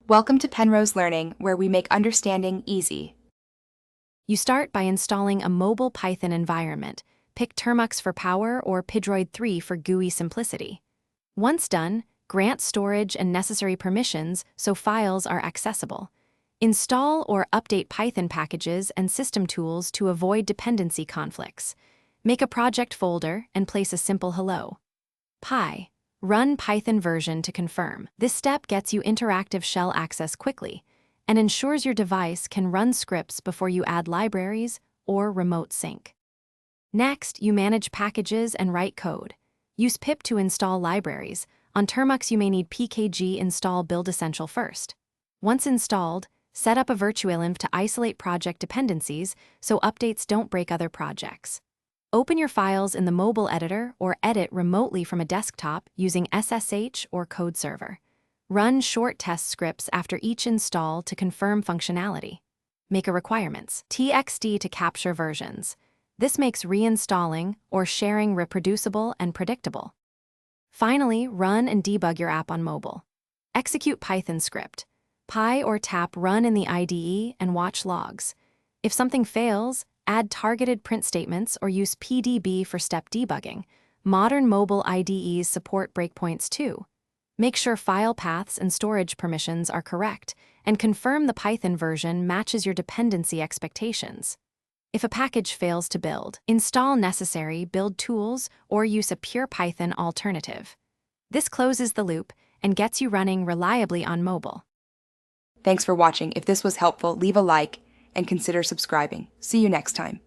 Welcome to Penrose Learning, where we make understanding easy. You start by installing a mobile Python environment. Pick Termux for power or Pidroid 3 for GUI simplicity. Once done, grant storage and necessary permissions so files are accessible. Install or update Python packages and system tools to avoid dependency conflicts. Make a project folder and place a simple hello. Py. Run Python version to confirm. This step gets you interactive shell access quickly and ensures your device can run scripts before you add libraries or remote sync. Next, you manage packages and write code. Use pip to install libraries. On Termux, you may need pkg install build essential first. Once installed, set up a virtualenv to isolate project dependencies so updates don't break other projects. Open your files in the mobile editor or edit remotely from a desktop using SSH or code server. Run short test scripts after each install to confirm functionality. Make a requirements txt to capture versions. This makes reinstalling or sharing reproducible and predictable. Finally, run and debug your app on mobile. Execute Python script. Py or tap run in the IDE and watch logs. If something fails, add targeted print statements or use PDB for step debugging. Modern mobile IDEs support breakpoints too. Make sure file paths and storage permissions are correct, and confirm the Python version matches your dependency expectations. If a package fails to build, install necessary build tools or use a pure Python alternative. This closes the loop and gets you running reliably on mobile. Thanks for watching. If this was helpful, leave a like and consider subscribing. See you next time.